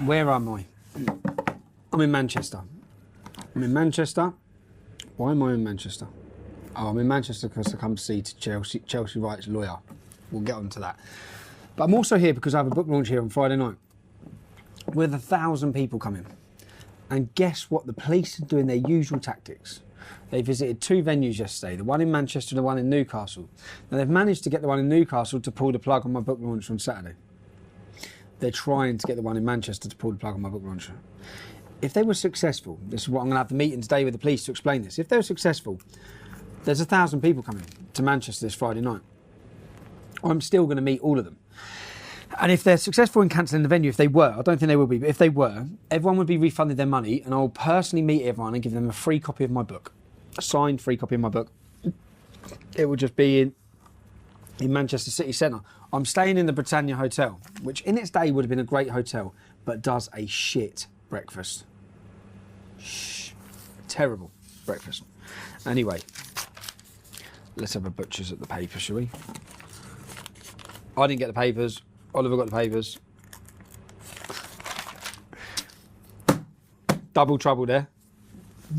Where am I? I'm in Manchester. I'm in Manchester. Why am I in Manchester? Oh, I'm in Manchester because I come to see Chelsea rights lawyer. We'll get on to that. But I'm also here because I have a book launch here on Friday night with 1,000 people coming. And guess what? The police are doing their usual tactics. They visited 2 venues yesterday, the one in Manchester and the one in Newcastle. Now, they've managed to get the one in Newcastle to pull the plug on my book launch on Saturday. They're trying to get the one in Manchester to pull the plug on my book launch. If they were successful, this is what I'm going to have the meeting today with the police to explain this. If they were successful, there's 1,000 people coming to Manchester this Friday night. I'm still going to meet all of them. And if they're successful in cancelling the venue, if they were, I don't think they will be, but if they were, everyone would be refunded their money and I'll personally meet everyone and give them a free copy of my book. A signed free copy of my book. It will just be in Manchester City Centre. I'm staying in the Britannia Hotel, which in its day would have been a great hotel, but does a shit breakfast. Terrible breakfast. Anyway, let's have a butcher's at the paper, shall we? I didn't get the papers. Oliver got the papers. Double trouble there.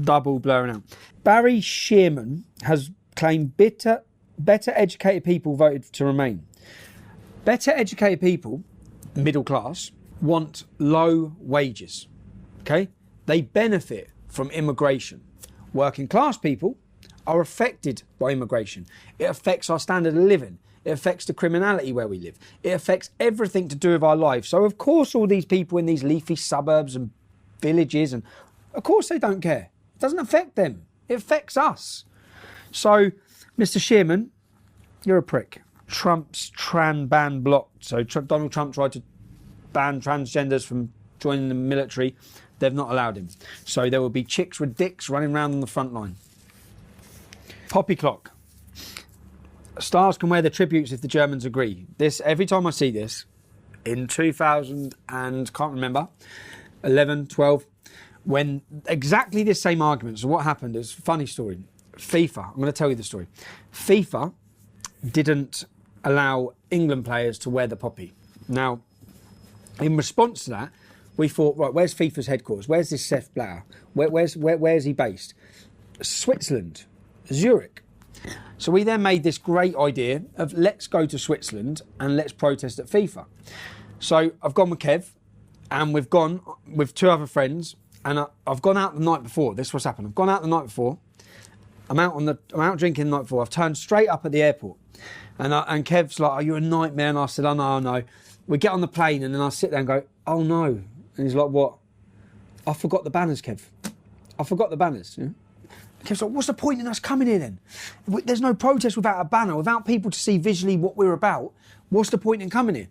Double blurring out. Barry Shearman has claimed better educated people voted to remain. Better educated people, middle class, want low wages. Okay? They benefit from immigration. Working class people are affected by immigration. It affects our standard of living. It affects the criminality where we live. It affects everything to do with our lives. So, of course, all these people in these leafy suburbs and villages, and of course they don't care. It doesn't affect them. It affects us. So, Mr. Shearman, you're a prick. Trump's tran ban blocked. So, Donald Trump tried to ban transgenders from joining the military. They've not allowed him. So, there will be chicks with dicks running around on the front line. Poppy clock. Stars can wear the tributes if the Germans agree. This, every time I see this, in 2000 and can't remember, 11, 12, when exactly this same argument. So what happened is, funny story, FIFA, I'm going to tell you the story. FIFA didn't allow England players to wear the poppy. Now, in response to that, we thought, right, where's FIFA's headquarters? Where's this Sepp Blatter? Where's he based? Switzerland, Zurich. So we then made this great idea of let's go to Switzerland and let's protest at FIFA. So I've gone with Kev and we've gone with 2 other friends and I've gone out the night before. This is what's happened. I've gone out the night before. I'm out drinking the night before. I've turned straight up at the airport and Kev's like, "Are you a nightmare?" And I said, "Oh no." We get on the plane and then I sit there and go, "Oh no." And he's like, "What?" "I forgot the banners, Kev. I forgot the banners." Yeah? Kev's like, "What's the point in us coming here then? There's no protest without a banner, without people to see visually what we're about. What's the point in coming here?"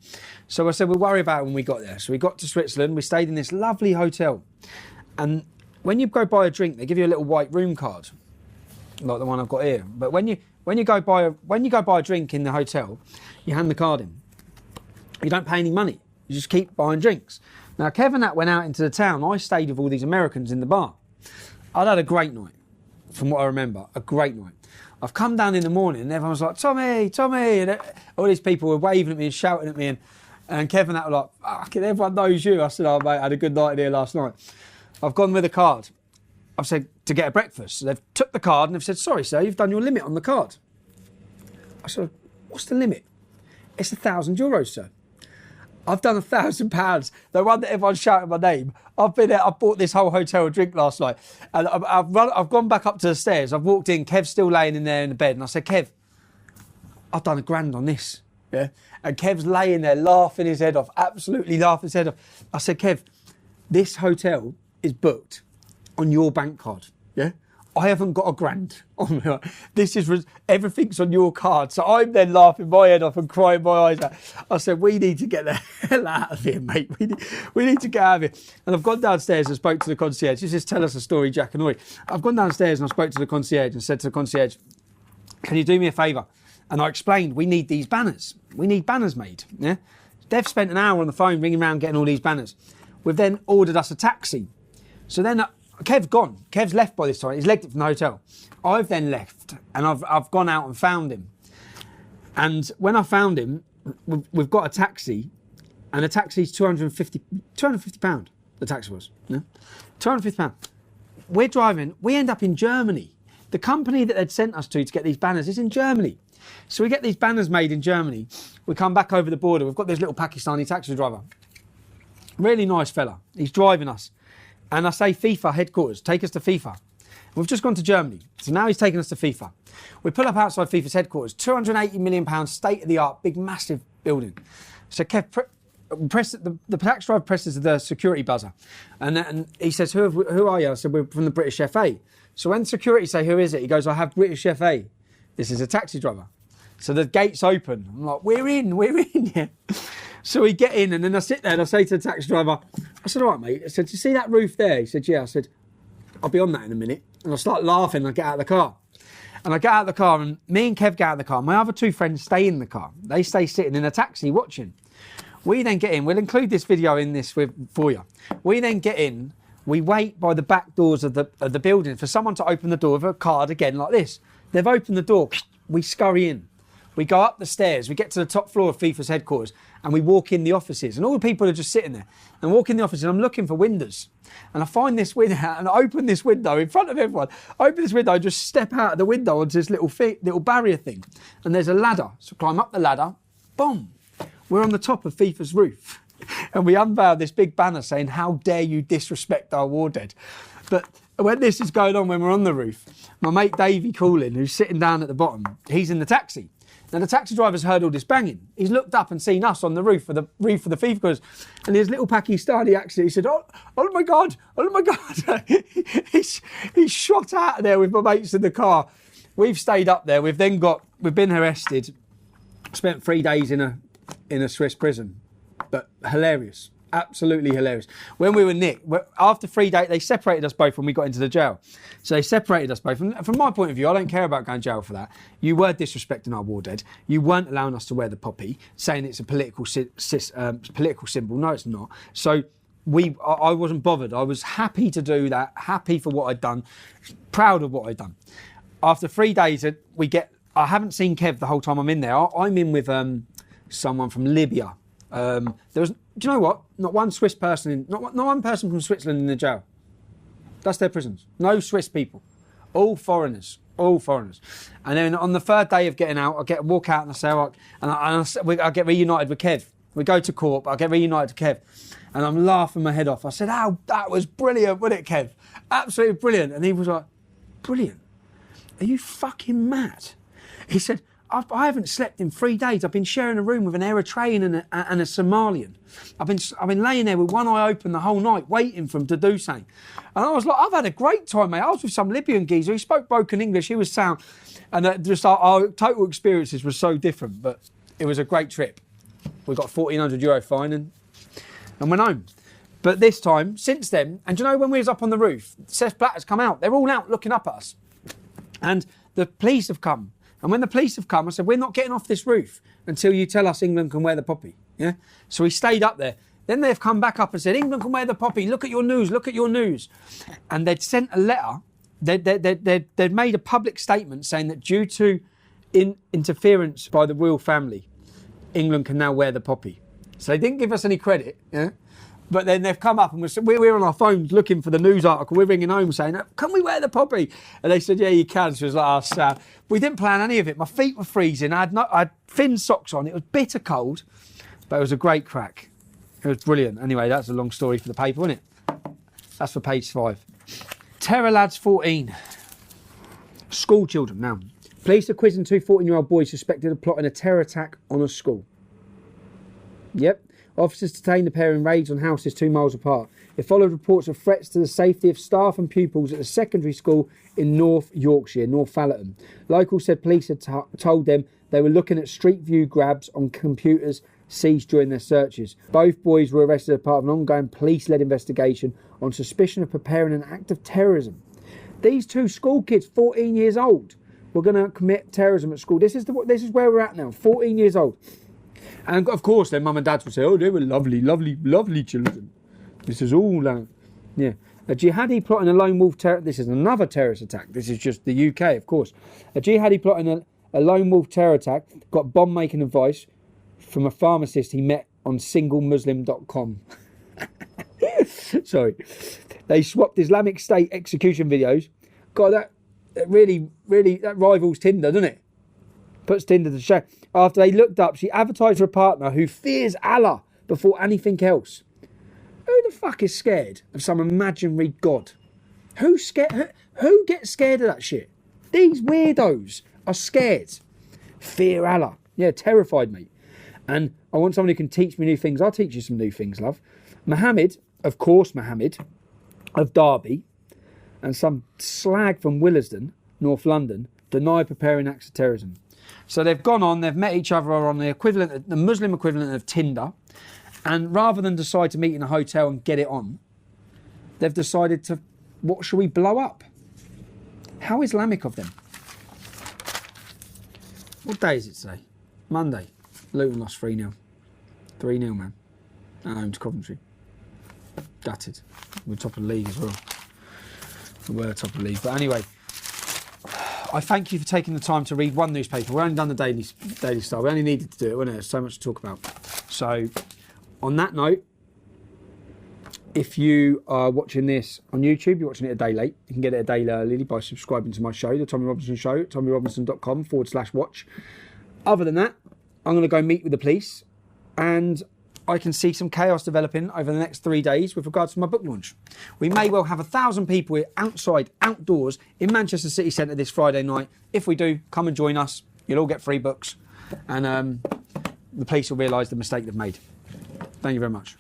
So I said, "We'll worry about it when we got there." So we got to Switzerland, we stayed in this lovely hotel. And when you go buy a drink, they give you a little white room card, like the one I've got here. But when you go buy a drink in the hotel, you hand the card in. You don't pay any money. You just keep buying drinks. Now, Kev and that went out into the town. I stayed with all these Americans in the bar. I'd had a great night. From what I remember, a great night. I've come down in the morning and everyone's like, "Tommy, Tommy," and all these people were waving at me and shouting at me, and Kevin and that were like, "Fucking everyone knows you." I said, "Oh mate, I had a good night here last night." I've gone with a card. I've said to get a breakfast. So they've took the card and they've said, "Sorry sir, you've done your limit on the card." I said, "What's the limit?" "It's €1,000, sir." I've done £1,000. The one that everyone's shouting my name. I've been there. I bought this whole hotel a drink last night, and I've gone back up to the stairs. I've walked in. Kev's still laying in there in the bed, and I said, "Kev, I've done £1,000 on this." Yeah, and Kev's laying there laughing his head off, absolutely laughing his head off. I said, "Kev, this hotel is booked on your bank card. Yeah, I haven't got £1,000 on me. This is everything's on your card." So I'm then laughing my head off and crying my eyes out. I said, "We need to get the hell out of here, mate. We need to get out of here." And I've gone downstairs and spoke to the concierge. This is Tell Us a Story, Jack and Roy. I've gone downstairs and I spoke to the concierge and said to the concierge, "Can you do me a favour?" And I explained, we need these banners. We need banners made. Yeah. They've spent an hour on the phone ringing around getting all these banners. We've then ordered us a taxi. So then Kev's gone. Kev's left by this time. He's legged it from the hotel. I've then left and I've gone out and found him. And when I found him, we've got a taxi And a taxi's £250, the taxi was. Yeah? £250. We're driving, we end up in Germany. The company that they'd sent us to get these banners is in Germany. So we get these banners made in Germany. We come back over the border. We've got this little Pakistani taxi driver. Really nice fella. He's driving us. And I say FIFA headquarters, take us to FIFA. We've just gone to Germany. So now he's taking us to FIFA. We pull up outside FIFA's headquarters, £280 million, state-of-the-art, big, massive building. So Kev, the taxi driver presses the security buzzer. And he says, who are you? I said, we're from the British FA. So when security say, who is it? He goes, I have British FA. This is a taxi driver. So the gate's open. I'm like, we're in, yeah. So we get in, and then I sit there and I say to the taxi driver, I said, all right, mate. I said, do you see that roof there? He said, yeah. I said, I'll be on that in a minute. And I start laughing and I get out of the car. And I get out of the car, and me and Kev get out of the car. My other two friends stay in the car. They stay sitting in a taxi watching. We then get in. We'll include this video in this for you. We then get in. We wait by the back doors of the building for someone to open the door with a card again like this. They've opened the door. We scurry in. We go up the stairs. We get to the top floor of FIFA's headquarters, and we walk in the offices. And all the people are just sitting there. And I walk in the office, and I'm looking for windows. And I find this window, and I open this window in front of everyone. I open this window, just step out of the window onto this little barrier thing. And there's a ladder. So climb up the ladder. Boom. We're on the top of FIFA's roof. And we unveil this big banner saying, how dare you disrespect our war dead. But when this is going on, when we're on the roof, my mate Davey Coolin, who's sitting down at the bottom, he's in the taxi. Now the taxi driver's heard all this banging. He's looked up and seen us on the roof of the FIFA cars, and his little Pakistani accent. He said, "Oh my God! He's shot out of there with my mates in the car." We've stayed up there. We've been arrested. Spent 3 days in a Swiss prison, but hilarious. Absolutely hilarious. When we were nicked, after 3 days, they separated us both when we got into the jail. So they separated us both. And from my point of view, I don't care about going to jail for that. You were disrespecting our war dead. You weren't allowing us to wear the poppy, saying it's a political symbol. No, it's not. So I wasn't bothered. I was happy to do that, happy for what I'd done, proud of what I'd done. After 3 days, I haven't seen Kev the whole time I'm in there. I'm in with someone from Libya. Do you know what? Not one Swiss person, not one person from Switzerland in the jail. That's their prisons. No Swiss people. All foreigners. And then on the third day of getting out, I walk out and I say, I get reunited with Kev. We go to court, but I get reunited with Kev. And I'm laughing my head off. I said, oh, that was brilliant, wasn't it, Kev? Absolutely brilliant. And he was like, brilliant? Are you fucking mad? He said, I haven't slept in 3 days. I've been sharing a room with an Eritrean and a Somalian. I've been laying there with one eye open the whole night, waiting for him to do something. And I was like, I've had a great time, mate. I was with some Libyan geezer. He spoke broken English. He was sound. And just our total experiences were so different. But it was a great trip. We got a €1,400 fine and went home. But this time, since then, and do you know when we was up on the roof, Seth Blatter's come out. They're all out looking up at us. And the police have come. And when the police have come, I said, we're not getting off this roof until you tell us England can wear the poppy. Yeah. So we stayed up there. Then they've come back up and said, England can wear the poppy. Look at your news. And they'd sent a letter. They'd made a public statement saying that due to interference by the royal family, England can now wear the poppy. So they didn't give us any credit. Yeah. But then they've come up and we're on our phones looking for the news article. We're ringing home saying, can we wear the poppy? And they said, yeah, you can. So it was like, oh, sad. We didn't plan any of it. My feet were freezing. I had thin socks on. It was bitter cold, but it was a great crack. It was brilliant. Anyway, that's a long story for the paper, isn't it? That's for page 5. Terror Lads 14. School children. Now, police are quizzing 2 14-year-old boys suspected of plotting a terror attack on a school. Yep. Officers detained the pair in raids on houses 2 miles apart. It followed reports of threats to the safety of staff and pupils at a secondary school in North Yorkshire, North Fallerton. Locals said police had told them they were looking at street view grabs on computers seized during their searches. Both boys were arrested as part of an ongoing police-led investigation on suspicion of preparing an act of terrorism. These 2 school kids, 14 years old, were going to commit terrorism at school. This is where we're at now, 14 years old. And of course, their mum and dads would say, oh, they were lovely, lovely, lovely children. This is all, yeah. A jihadi plotting a lone wolf terror. This is another terrorist attack. This is just the UK, of course. A jihadi plotting a lone wolf terror attack got bomb-making advice from a pharmacist he met on singlemuslim.com. Sorry. They swapped Islamic State execution videos. God, that really, that rivals Tinder, doesn't it? Puts Tinder to shame. After they looked up, she advertised for a partner who fears Allah before anything else. Who the fuck is scared of some imaginary God? Who gets scared of that shit? These weirdos are scared. Fear Allah. Yeah, terrified, mate. And I want someone who can teach me new things. I'll teach you some new things, love. Mohammed of Derby, and some slag from Willesden, North London, deny preparing acts of terrorism. So they've gone on, they've met each other on the Muslim equivalent of Tinder, and rather than decide to meet in a hotel and get it on, they've decided to, what shall we blow up? How Islamic of them. What day is it today? Monday. Luton lost 3-0. 3-0, man. At home to Coventry. Gutted. We're top of the league as well. We were top of the league. But anyway, I thank you for taking the time to read one newspaper. We've only done the Daily Star. We only needed to do it, wasn't it? There's so much to talk about. So, on that note, if you are watching this on YouTube, you're watching it a day late. You can get it a day early by subscribing to my show, The Tommy Robinson Show, tommyrobinson.com/watch. Other than that, I'm going to go meet with the police, and I can see some chaos developing over the next 3 days with regards to my book launch. We may well have 1,000 people outdoors in Manchester City Centre this Friday night. If we do, come and join us. You'll all get free books, and the police will realise the mistake they've made. Thank you very much.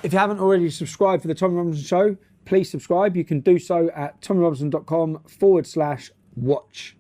If you haven't already subscribed for the Tommy Robinson Show, please subscribe. You can do so at tommyrobinson.com/watch.